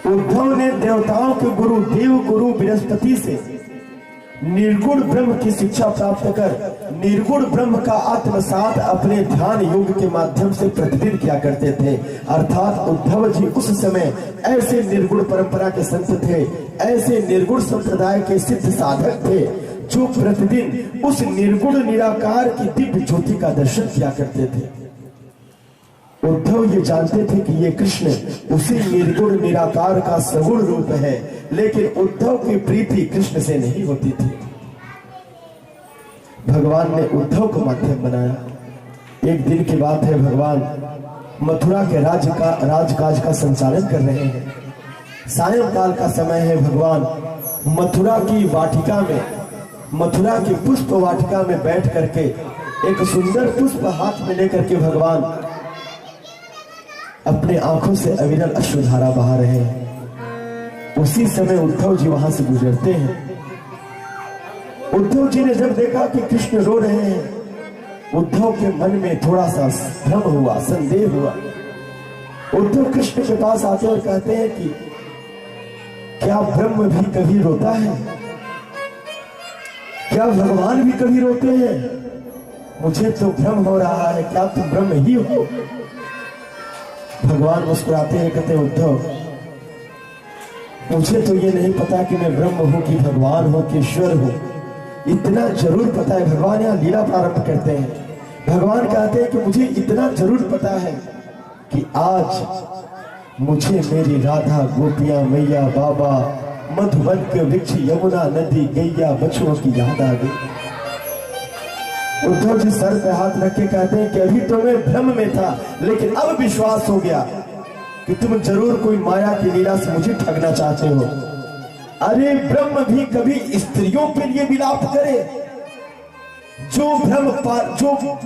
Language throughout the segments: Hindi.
उद्धव ने देवताओं के गुरु देव गुरु बृहस्पति से निर्गुण ब्रह्म की शिक्षा प्राप्त कर निर्गुण ब्रह्म का आत्मसात अपने ध्यान योग के माध्यम से प्रतिदिन किया करते थे। अर्थात उद्धव जी उस समय ऐसे निर्गुण परंपरा के संत थे, ऐसे निर्गुण संप्रदाय के सिद्ध साधक थे जो प्रतिदिन उस निर्गुण निराकार की दिव्य ज्योति का दर्शन किया करते थे। उद्धव ये जानते थे कि ये कृष्ण उसी निर्गुण निराकार का सगुण रूप है, लेकिन उद्धव की प्रीति कृष्ण से नहीं होती थी। भगवान ने उद्धव को माध्यम बनाया। एक दिन की बात है, भगवान मथुरा के राजकाज का संचालन कर रहे हैं। सायंकाल का समय है। भगवान मथुरा की वाटिका में, मथुरा की पुष्प वाटिका में बैठ करके एक सुंदर पुष्प हाथ में लेकर के भगवान अपने आंखों से अविरल अश्रुधारा बहा रहे हैं। उसी समय उद्धव जी वहां से गुजरते हैं। उद्धव जी ने जब देखा कि कृष्ण रो रहे हैं, उद्धव के मन में थोड़ा सा भ्रम हुआ, संदेह हुआ। उद्धव कृष्ण के पास आते और कहते हैं कि क्या ब्रह्म भी कभी रोता है? क्या भगवान भी कभी रोते हैं? मुझे तो भ्रम हो रहा है, क्या तुम ब्रह्म ही हो? भगवान मुस्कुराते हैं, कहते हैं उद्धव मुझे तो ये नहीं पता कि मैं ब्रह्म हूं कि भगवान हूं कि ईश्वर हूं। इतना जरूर पता है। भगवान यहाँ लीला प्रारंभ करते हैं। भगवान कहते हैं कि मुझे इतना जरूर पता है कि आज मुझे मेरी राधा गोपियां मैया बाबा मधुबन के वृक्ष यमुना नदी गैया बछुओं की याद आ गई। उद्धव जी सर पे हाथ रख के कहते हैं कि अभी तो मैं भ्रम में था, लेकिन अब विश्वास हो गया कि तुम जरूर कोई माया की लीला से मुझे ठगना चाहते हो। अरे ब्रह्म भी कभी स्त्रियों के लिए विलाप करे? जो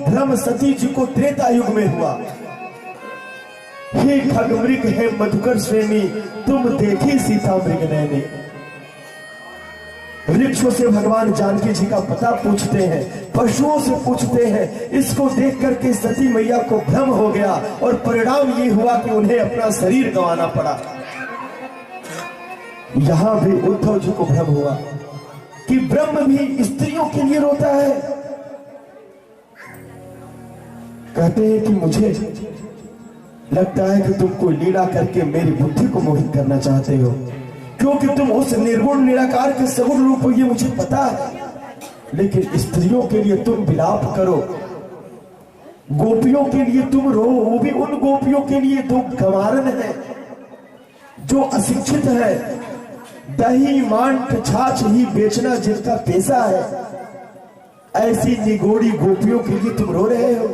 भ्रम सती जी को त्रेता युग में हुआ। हे खगमृग है मधुकर श्रेणी, तुम देखी सीता मृग नैनी। वृक्षों से भगवान जानकी जी का पता पूछते हैं, पशुओं से पूछते हैं। इसको देख करके सती मैया को भ्रम हो गया और परिणाम ये हुआ कि उन्हें अपना शरीर गंवाना पड़ा। यहां भी उद्धव जी को भ्रम हुआ कि ब्रह्म भी स्त्रियों के लिए रोता है। कहते हैं कि मुझे लगता है कि तुम कोई लीला करके मेरी बुद्धि को मोहित करना चाहते हो, क्योंकि तुम उस निर्गुण निराकार के सगुण रूप हो, ये मुझे पता है। लेकिन स्त्रियों के लिए तुम विलाप करो, गोपियों के लिए तुम रो, वो भी उन गोपियों के लिए जो गंवारन है, जो अशिक्षित है, दही मांट छाछ ही बेचना जिनका पेशा है, ऐसी निगोड़ी गोपियों के लिए तुम रो रहे हो।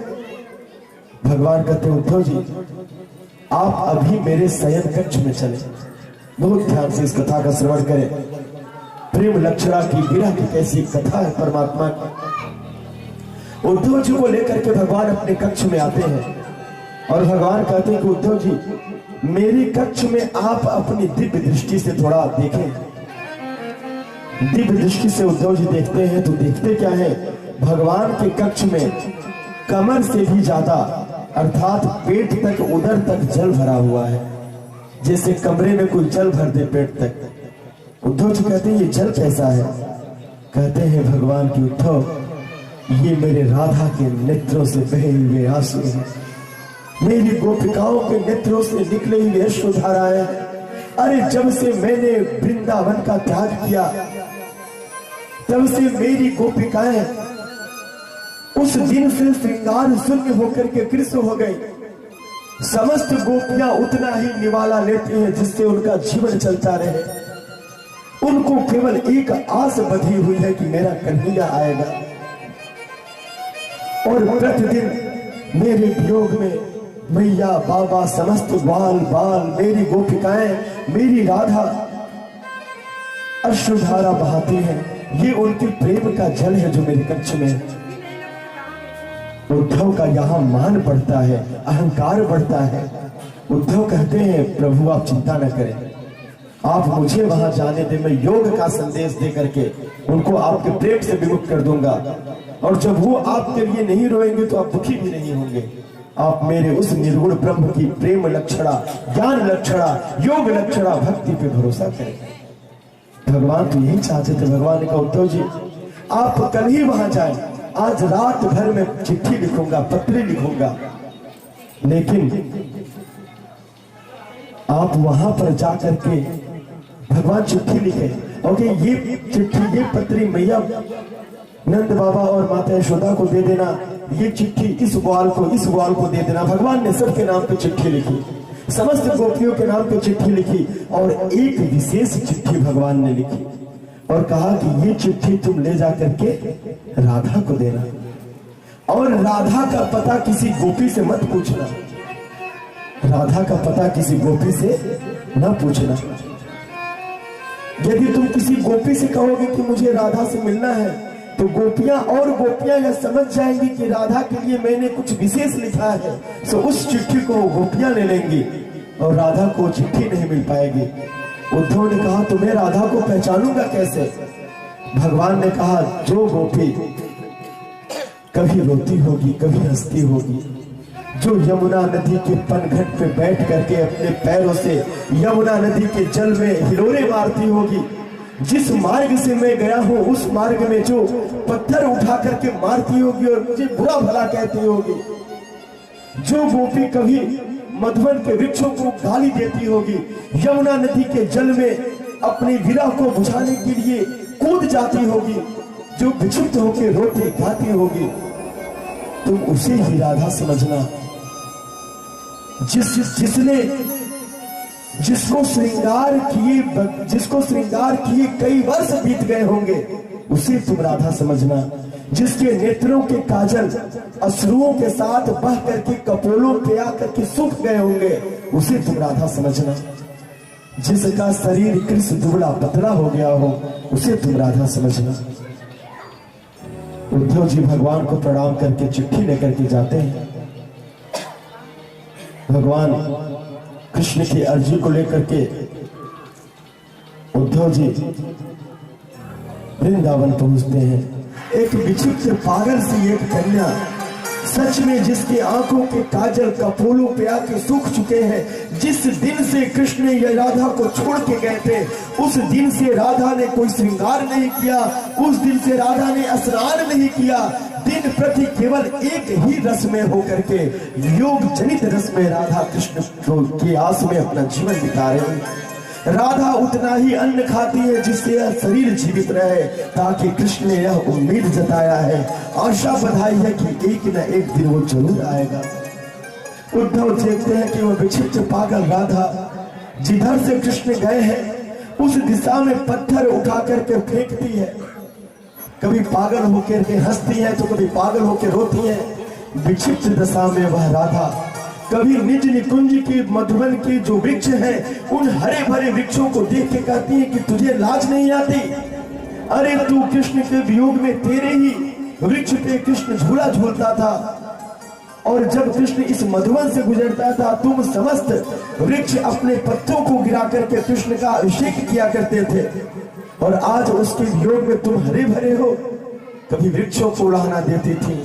भगवान कहते उद्धव जी आप अभी मेरे शयन कक्ष में चले। बहुत ध्यान से इस कथा का श्रवण करें। प्रेम लक्षणा की विरह की कैसी कथा है परमात्मा की। उद्धव जी को लेकर के भगवान अपने कक्ष में आते हैं और भगवान कहते हैं कि उद्धव जी मेरे कक्ष में आप अपनी दिव्य दृष्टि से थोड़ा देखें। दिव्य दृष्टि से उद्धव जी देखते हैं तो देखते क्या है, भगवान के कक्ष में कमर से भी ज्यादा अर्थात पेट तक उदर तक जल भरा हुआ है, जैसे कमरे में कोई जल भर दे पेट तक। उद्धव जी कहते हैं ये जल कैसा है? कहते हैं भगवान की उद्धव ये मेरे राधा के नेत्रों से बहे हुए आंसू हैं, मेरी गोपिकाओं के नेत्रों से निकले हुए अश्रुधाराएं हैं। अरे जब से मैंने वृंदावन का त्याग किया तब से मेरी गोपिकाएं उस दिन से श्रृंगार शून्य होकर के कृष्ण हो गई। समस्त गोपियां उतना ही निवाला लेती हैं जिससे उनका जीवन चलता रहे। उनको केवल एक आस बंधी हुई है कि मेरा कन्हैया आएगा। और प्रतिदिन मेरे वियोग में मैया बाबा समस्त बाल बाल मेरी गोपिकाएं मेरी राधा अश्रुधारा बहाती हैं। ये उनके प्रेम का जल है जो मेरे कक्ष में है। उद्धव का यहाँ मान बढ़ता है, अहंकार बढ़ता है। उद्धव कहते हैं प्रभु आप चिंता न करें, आप मुझे वहां जाने दें, मैं योग का संदेश दे करके उनको आपके प्रेम से विमुक्त कर दूंगा। और जब वो आपके लिए नहीं रोएंगे तो आप दुखी भी नहीं होंगे। आप मेरे उस निर्गुण ब्रह्म की प्रेम लक्षणा, ज्ञान लक्षणा, योग लक्षणा, भक्ति पे भरोसा करें। भगवान तो यही चाहते थे। भगवान ने कहा उद्धव जी आप कल ही वहां जाएं, आज रात भर में चिट्ठी लिखूंगा, पत्र लिखूंगा, लेकिन आप वहां पर जाकर के भगवान चिट्ठी लिखे और ये चिट्ठी, ये पत्री मैया नंद बाबा और माता यशोदा को दे देना, ये चिट्ठी इस ग्वाल को दे देना। भगवान ने सबके नाम पे चिट्ठी लिखी, समस्त गोपियों के नाम पे चिट्ठी लिखी और एक विशेष चिट्ठी भगवान ने लिखी और कहा कि ये चिट्ठी तुम ले जाकर के राधा को देना और राधा का पता किसी गोपी से मत पूछना, राधा का पता किसी गोपी से न पूछना। यदि तुम किसी गोपी से कहोगे कि मुझे राधा से मिलना है तो गोपियां यह समझ जाएंगी कि राधा के लिए मैंने कुछ विशेष लिखा है, तो उस चिट्ठी को गोपियां ले लेंगी और राधा को चिट्ठी नहीं मिल पाएगी। उद्धव ने कहा तो मैं राधा को पहचानूंगा कैसे? भगवान ने कहा जो गोपी कभी रोती होगी, कभी हंसती होगी, जो यमुना नदी के पनघट पे बैठ करके अपने पैरों से यमुना नदी के जल में हिलोरे मारती होगी, जिस मार्ग से मैं गया हूं उस मार्ग में जो पत्थर उठा करके मारती होगी और मुझे बुरा भला कहती होगी, जो गोपी कभी मधुवन के वृक्षों को गाली देती होगी, यमुना नदी के जल में अपनी विरह को बुझाने के लिए कूद जाती होगी, जो विक्षिप्त होकर रोती गाती होगी, तुम उसे ही राधा समझना। जिसको श्रृंगार किए कई वर्ष बीत गए होंगे उसे तुम राधा समझना। जिसके नेत्रों के काजल अश्रुओं के साथ बह करके कपोलों पे आकर के सूख गए होंगे उसे तुम राधा समझना। जिसका शरीर कृष्ण दुबला पतला हो गया हो उसे तुम राधा समझना। उद्धव जी भगवान को प्रणाम करके चिट्ठी लेकर के जाते हैं। भगवान कृष्ण की अर्जी को लेकर के उद्धव जी वृंदावन पहुंचते हैं। एक विचित्र पागल सी एक कन्या, सच में जिसकी आंखों के काजल कपोलों पे आके सूख चुके हैं, जिस दिन से कृष्ण ये राधा को छोड़ के गए थे उस दिन से राधा ने कोई श्रृंगार नहीं किया, उस दिन से राधा ने स्नान नहीं किया, दिन प्रति केवल एक ही रस में होकर के योग जनित रस में राधा कृष्ण की आस में अपना जीवन बिता रहे हैं। राधा उतना ही अन्न खाती है जिससे यह शरीर जीवित रहे, ताकि कृष्ण ने यह उम्मीद जताया है, आशा बधाई है कि एक न एक दिन वो जरूर आएगा। उद्धव देखते हैं कि वह विचित्र पागल राधा जिधर से कृष्ण गए हैं उस दिशा में पत्थर उठा करके फेंकती है, कभी पागल होकर के हंसती है तो कभी पागल होकर रोती है। विचित्र दशा में वह राधा कभी निज निकुंज की मधुबन की जो वृक्ष है उन हरे भरे वृक्षों को देख के कहती है कि तुझे लाज नहीं आती? अरे तू कृष्ण के वियोग में तेरे ही वृक्ष पे कृष्ण झूला झूलता था और जब कृष्ण इस मधुबन से गुजरता था तुम समस्त वृक्ष अपने पत्तों को गिरा करके कृष्ण का अभिषेक किया करते थे और आज उसके वियोग में तुम हरे भरे हो। कभी वृक्षों को उड़ाना देती थी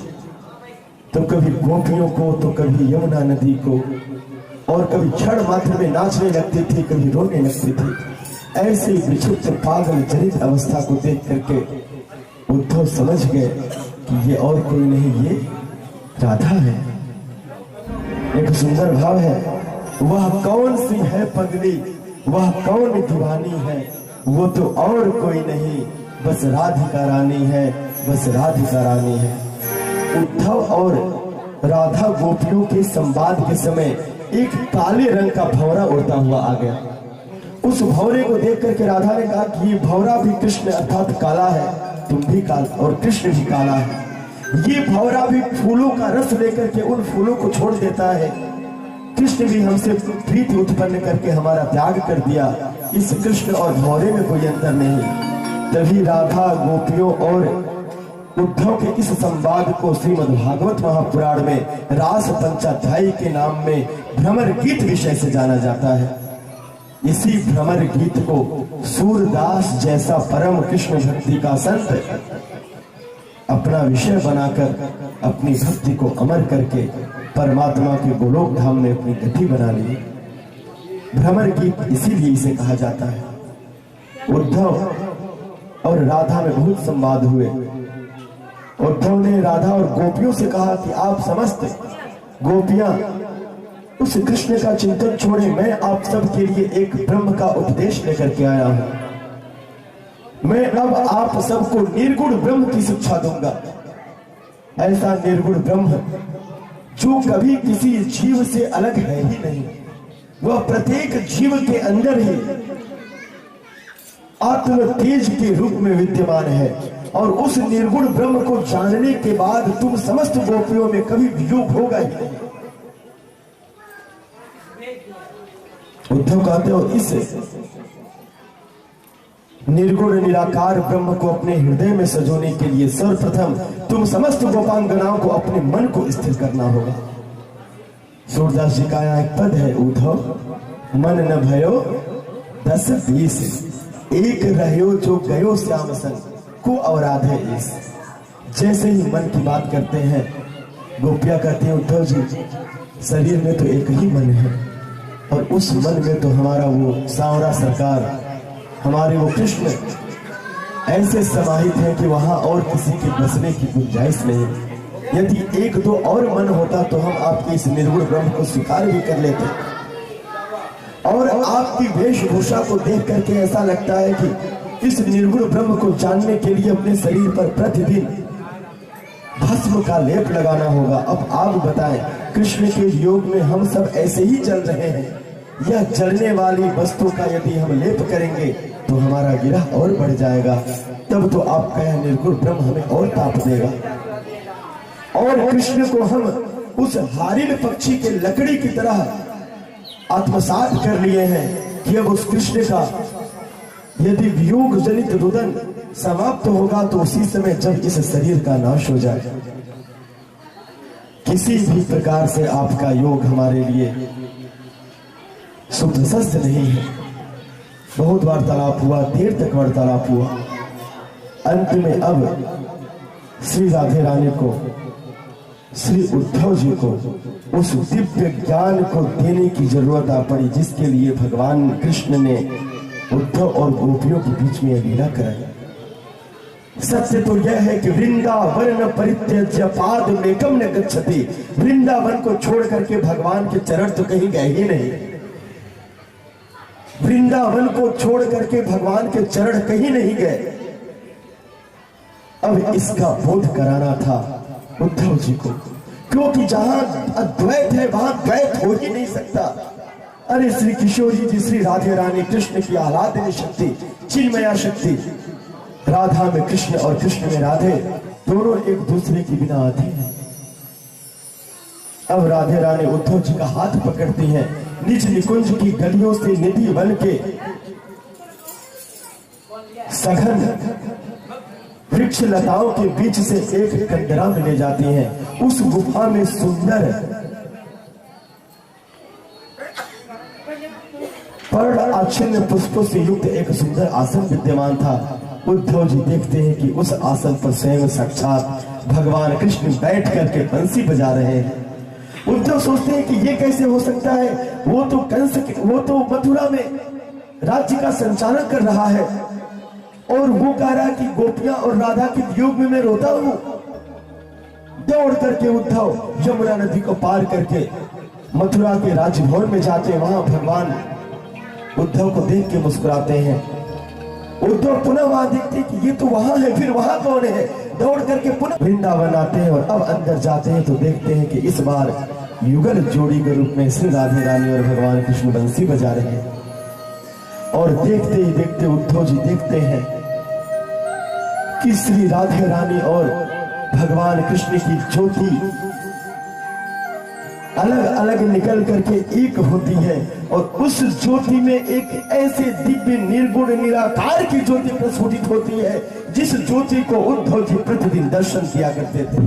तो कभी गोपियों को तो कभी यमुना नदी को, और कभी क्षण मात्र में नाचने लगती थी, कभी रोने लगती थी। ऐसे विचित्र पागल जनित अवस्था को देख करके उद्धव समझ गए कि ये और कोई नहीं, ये राधा है। एक सुंदर भाव है, वह कौन सी है पगली, वह कौन दीवानी है, वो तो और कोई नहीं, बस राधिका रानी है, बस राधिका रानी है। उद्धव और राधा गोपियों के संवाद के समय एक काले रंग का भौरा उड़ता हुआ आ गया। उस भौरे को देख करके राधा ने कहा कि ये भौरा भी कृष्ण अर्थात काला है, तुम भी काला और कृष्ण भी काला है। ये भौरा भी फूलों का रस लेकर के उन फूलों को छोड़ देता है। कृष्ण भी हमसे प्रीति उत्पन्न करके हमारा त्याग कर दिया। इस कृष्ण और भौरे में कोई अंतर नहीं। तभी राधा गोपियों और उद्धव के इस संवाद को श्रीमद् भागवत महापुराण में रास पंचाध्यायी के नाम में भ्रमर गीत विषय से जाना जाता है। इसी भ्रमर गीत को सूरदास जैसा परम कृष्ण भक्ति का संत अपना विषय बनाकर अपनी भक्ति को अमर करके परमात्मा के गोलोक धाम में अपनी गति बना ली। भ्रमर गीत इसीलिए इसे कहा जाता है। उद्धव और राधा में बहुत संवाद हुए। उद्धव ने राधा और गोपियों से कहा कि आप समस्त गोपियां उस कृष्ण का चिंतन छोड़े, मैं आप सब के लिए एक ब्रह्म का उपदेश लेकर के आया हूं। मैं अब आप सबको निर्गुण ब्रह्म की शिक्षा दूंगा। ऐसा निर्गुण ब्रह्म जो कभी किसी जीव से अलग है ही नहीं, वह प्रत्येक जीव के अंदर ही आत्म तेज के रूप में विद्यमान है। और उस निर्गुण ब्रह्म को जानने के बाद तुम समस्त गोपियों में कभी वियोग होगा ही नहीं। उद्धव कहते हो इस निर्गुण निराकार ब्रह्म को अपने हृदय में सजोने के लिए सर्वप्रथम तुम समस्त गोपांगनाओं को अपने मन को स्थिर करना होगा। सूरदास जी का यहाँ एक पद है, उद्धव मन न भयो 10-20, एक रहो जो गयो श्याम संग को अवराधे इस। जैसे ही मन की बात करते हैं, गोपियां कहते हैं उद्धव जी शरीर में तो एक ही मन है, और उस मन में तो हमारा वो सांवरा सरकार, हमारे वो कृष्ण ऐसे समाहित है कि वहां और किसी के बसने की गुंजाइश नहीं। यदि एक दो और मन होता तो हम आपके इस निर्गुण ब्रह्म को स्वीकार भी कर लेते। और आपकी वेशभूषा को देख करके ऐसा लगता है कि इस निर्गुण ब्रह्म को जानने के लिए अपने शरीर पर प्रतिदिन भस्म का लेप लगाना होगा। अब आप बताएं, कृष्ण के योग में हम सब ऐसे ही चल रहे हैं, यह जलने वाली वस्तु का यदि हम लेप करेंगे तो हमारा गिरह और बढ़ जाएगा। तब तो आपका यह निर्गुण ब्रह्म हमें और ताप देगा। और कृष्ण को हम उस हारिन पक्षी के लकड़ी की तरह आत्मसात कर लिए हैं कि अब उस कृष्ण का यदि वियोग जनित रुदन समाप्त होगा तो उसी समय जब इस शरीर का नाश हो जाए। किसी भी प्रकार से आपका योग हमारे लिए सुप्रशस्त नहीं है। बहुत वार्तालाप हुआ, देर तक वार्तालाप हुआ। अंत में अब श्री राधे रानी को, श्री उद्धव जी को उस दिव्य ज्ञान को देने की जरूरत आ पड़ी, जिसके लिए भगवान कृष्ण ने उद्धव और गोपियों के बीच में लीला कराई। सत्य तो यह है कि वृंदावन न परित्यज्य पाद मेकम न गच्छति। वृंदावन को छोड़ करके भगवान के चरण तो कहीं गए ही नहीं। वृंदावन को छोड़ करके भगवान के चरण कहीं नहीं गए। अब इसका बोध कराना था उद्धव जी को, क्योंकि जहां अद्वैत है वहां द्वैत हो ही नहीं सकता। अरे श्री किशोरी जी, श्री राधे रानी, कृष्ण की आह्लादनी शक्ति, चिन्मया शक्ति, राधा में कृष्ण और कृष्ण में राधे, दोनों एक दूसरे के बिना आते हैं। अब राधे रानी उद्धव जी का हाथ पकड़ती हैं, निज निकुंज की गलियों से निधि बन के सघन वृक्ष लताओं के बीच से एक कंदरा में ले जाती हैं। उस गुफा में सुंदर पर्ण आच्छन्न पुष्पों से युक्त एक सुंदर आसन विद्यमान था। उद्धव जी देखते हैं कि उस आसन पर स्वयं साक्षात भगवान कृष्ण बैठ करके बंसी बजा रहे हैं। उद्धव सोचते हैं कि ये कैसे हो सकता है, वो तो कंस, वो तो मथुरा में राज्य का संचालन कर रहा है और वो कह रहा है कि गोपियां और राधा के वियोग में मैं रोता हूं। दौड़ करके उद्धव यमुना नदी को पार करके मथुरा के राजभवन में जाते, वहां भगवान उद्धव को देख के मुस्कुराते हैं। उद्धव पुनः वहां देखते कि ये तो वहां है, फिर वहां कौन है। दौड़ करके पुनः वृंदावन आते हैं और अब अंदर जाते हैं तो देखते हैं कि इस बार युगल जोड़ी के रूप में श्री राधे रानी और भगवान कृष्ण बंसी बजा रहे हैं। और देखते ही देखते उद्धव जी देखते हैं कि श्री राधे रानी और भगवान कृष्ण की ज्योति अलग अलग निकल करके एक होती है, और उस ज्योति में एक ऐसे दिव्य निर्गुण निराकार की ज्योति प्रस्फुटित होती है, जिस ज्योति को उद्धव जी प्रतिदिन दर्शन किया करते थे।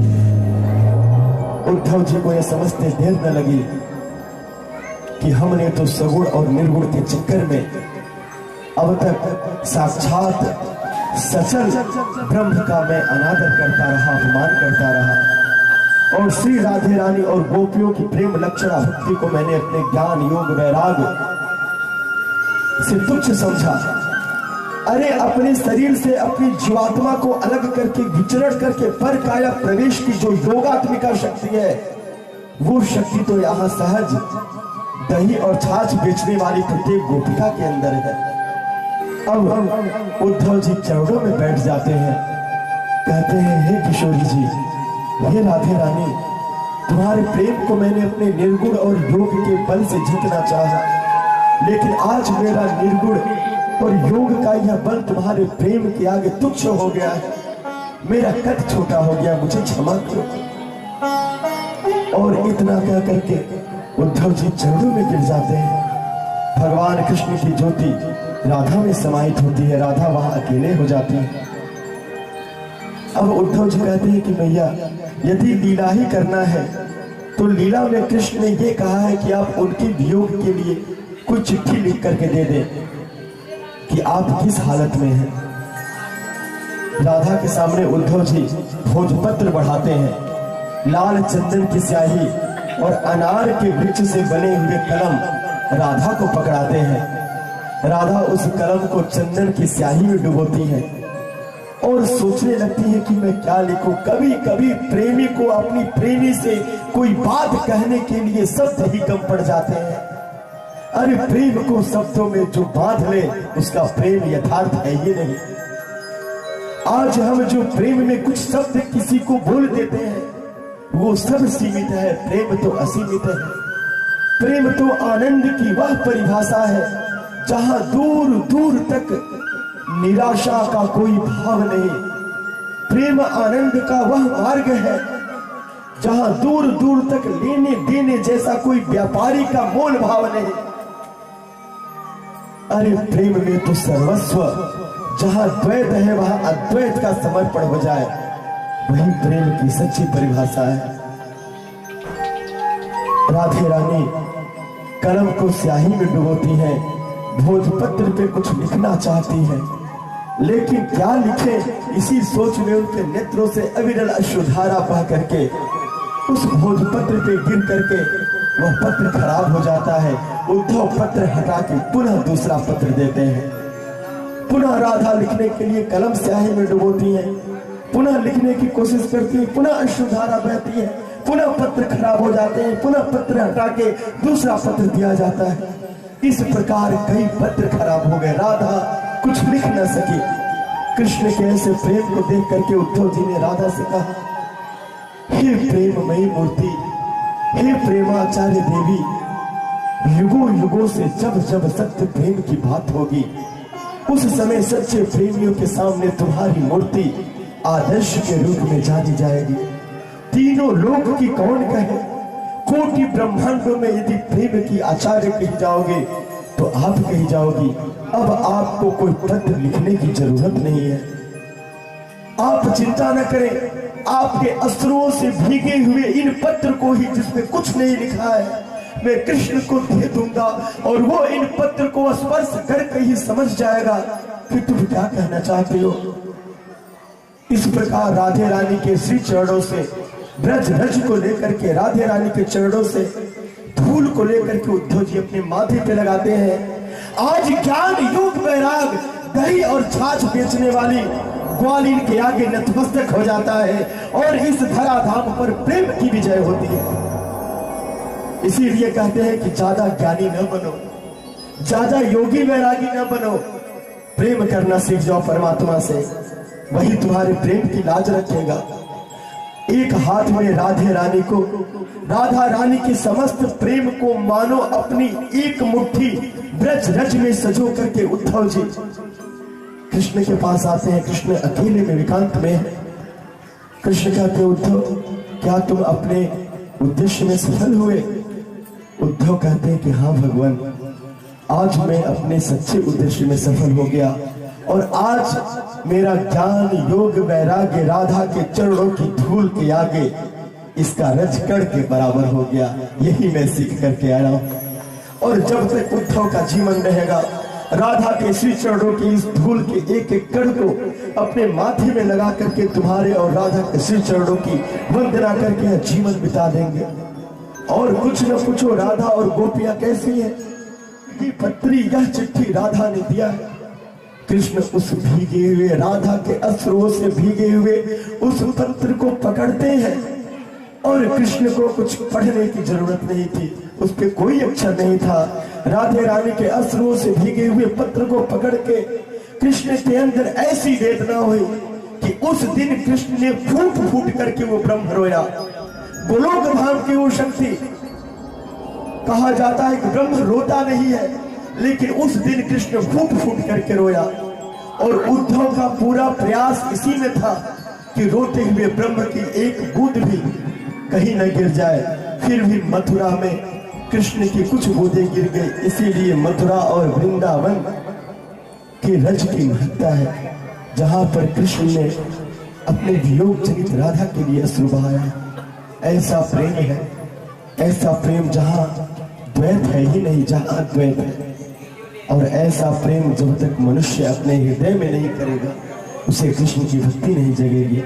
उद्धव जी को यह समझते देर न लगी कि हमने तो सगुण और निर्गुण के चक्कर में अब तक साक्षात सचल ब्रह्म का मैं अनादर करता रहा, अपमान करता रहा। और श्री राधे रानी और गोपियों की प्रेम लक्षणा भक्ति को मैंने अपने ज्ञान योग वैराग से तुच्छ समझा। अरे अपने शरीर से अपनी जीवात्मा को अलग करके विचरण करके पर काया प्रवेश की जो योगात्मिका शक्ति है, वो शक्ति तो यहाँ सहज दही और छाछ बेचने वाली प्रत्येक गोपिका के अंदर है। अब उद्धव जी चरणों में बैठ जाते हैं, कहते हैं हे किशोरी जी, हे राधे रानी, तुम्हारे प्रेम को मैंने अपने निर्गुण और योग के बल से जीतना चाहा, लेकिन आज मेरा निर्गुण और योग का यह बल तुम्हारे प्रेम के आगे तुच्छ हो गया है। मेरा कद छोटा हो गया, मुझे क्षमा करो। और इतना कह करके उद्धव जी चरणों में गिर जाते हैं। भगवान कृष्ण की ज्योति राधा में समाहित होती है, राधा वहां अकेले हो जाती है। अब उद्धव जी कहते हैं कि भैया यदि लीला ही करना है तो लीला में कृष्ण ने ये कहा है कि आप उनके वियोग के लिए कुछ चिट्ठी लिख करके दे दें कि आप किस हालत में हैं। राधा के सामने उद्धव जी भोजपत्र बढ़ाते हैं, लाल चंदन की स्याही और अनार के वृक्ष से बने हुए कलम राधा को पकड़ाते हैं। राधा उस कलम को चंदन की स्याही में डुबोती है और सोचने लगती है कि मैं क्या लिखूं। कभी कभी प्रेमी को अपनी प्रेमी से कोई बात कहने के लिए शब्द ही कम पड़ जाते हैं। अरे प्रेम को शब्दों में जो बांध ले उसका प्रेम यथार्थ है ये नहीं। आज हम जो प्रेम में कुछ शब्द किसी को बोल देते हैं वो सब सीमित है, प्रेम तो असीमित है। प्रेम तो आनंद की वह परिभाषा है जहां दूर दूर तक निराशा का कोई भाव नहीं। प्रेम आनंद का वह मार्ग है जहां दूर दूर तक लेने देने जैसा कोई व्यापारी का मोल भाव नहीं। अरे प्रेम में तो सर्वस्व, जहां द्वैत है वहां अद्वैत का समर्पण हो जाए, वही प्रेम की सच्ची परिभाषा है। राधे रानी कलम को स्याही में डुबोती है, भोजपत्र पे कुछ लिखना चाहती है, लेकिन क्या लिखे इसी सोच में उनके नेत्रों से अविरल अश्रुधारा बह करके उस भोजपत्र पे गिर करके वह पत्र खराब हो जाता है। उद्धव पत्र हटा के पुनः दूसरा पत्र देते हैं। पुनः राधा लिखने के लिए कलम स्याही में डुबोती है, पुनः लिखने की कोशिश करती है, पुनः अश्रुधारा बहती है, पुनः पत्र खराब हो जाते हैं, पुनः पत्र हटा के दूसरा पत्र दिया जाता है। इस प्रकार कई पत्र खराब हो गए, राधा कुछ लिख न सकी। कृष्ण के ऐसे प्रेम को देख करके उद्धव जी ने राधा से कहा, हे प्रेममयी मूर्ति, हे प्रेमाचार्य देवी, युगों युगों से जब जब सत्य प्रेम की बात होगी उस समय सच्चे प्रेमियों के सामने तुम्हारी मूर्ति आदर्श के रूप में जानी जाएगी। तीनों लोक की कौन कहे, कोटि ब्रह्मांडों में यदि प्रेम की आचार्य कही जाओगे तो आप कही जाओगी। अब आपको कोई पत्र लिखने की जरूरत नहीं है, आप चिंता न करें। आपके अश्रुओं से भीगे हुए इन पत्र को ही, जिसमें कुछ नहीं लिखा है, मैं कृष्ण को दे दूंगा और वो इन पत्र को स्पर्श करके ही समझ जाएगा कि तुम क्या कहना चाहते हो। इस प्रकार राधे रानी के श्री चरणों से ब्रज रज को लेकर के, राधे रानी के चरणों से धूल को लेकर के उद्धव जी अपने माथे पे लगाते हैं। आज ज्ञान योग वैराग दही और छाछ बेचने वाली ग्वालिन के आगे नतमस्तक हो जाता है और इस धराधाम पर प्रेम की विजय होती है। इसीलिए कहते हैं कि ज्यादा ज्ञानी न बनो, ज्यादा योगी वैरागी न बनो, प्रेम करना सीख जाओ परमात्मा से, वही तुम्हारे प्रेम की लाज रखेगा। एक हाथ में राधे रानी को, राधा रानी के समस्त प्रेम को मानो अपनी एक मुट्ठी ब्रज रज में सजो करके उद्धव जी कृष्ण के पास आते हैं। कृष्ण अकेले में एकांत में है। कृष्ण कहते, उद्धव क्या तुम अपने उद्देश्य में सफल हुए? उद्धव कहते हैं कि हाँ भगवान, आज मैं अपने सच्चे उद्देश्य में सफल हो गया और आज मेरा ज्ञान योग वैराग्य राधा के चरणों की धूल के आगे इसका रजकण के बराबर हो गया। यही मैं सीख करके आया हूं। और जब तक उद्धव का जीवन रहेगा राधा के श्री चरणों की इस धूल के एक एक कण को अपने माथे में लगा करके तुम्हारे और राधा के श्री चरणों की वंदना करके जीवन बिता देंगे। और कुछ न पूछो राधा और गोपियां कैसी है। ये पत्री, यह चिट्ठी राधा ने दिया है। कृष्ण उस भीगे हुए, राधा के अश्रुओं से भीगे हुए उस पत्र को पकड़ते हैं और कृष्ण को कुछ पढ़ने की जरूरत नहीं थी, उस पे कोई अक्षर नहीं था। राधे रानी के अश्रुओं से भीगे हुए पत्र को पकड़ के कृष्ण के अंदर ऐसी वेदना हुई कि उस दिन कृष्ण ने फूट फूट करके वो ब्रह्म रोया। गोलोक धाम की वो शक्ति, कहा जाता है कि ब्रह्म रोता नहीं है, लेकिन उस दिन कृष्ण फूट फूट करके रोया। और उद्धव का पूरा प्रयास इसी में था कि रोते हुए ब्रह्म की एक बूंद भी कहीं न गिर जाए। फिर भी मथुरा में कृष्ण की कुछ बूंदें गिर गई। इसीलिए मथुरा और वृंदावन की रज की महत्ता है, जहां पर कृष्ण ने अपने वियोग जनित राधा के लिए अश्रु बहाया। ऐसा प्रेम है, ऐसा प्रेम जहां द्वैत है ही नहीं, जहां अद्वैत है। और ऐसा प्रेम जब तक मनुष्य अपने हृदय में नहीं करेगा, उसे कृष्ण की भक्ति नहीं जगेगी।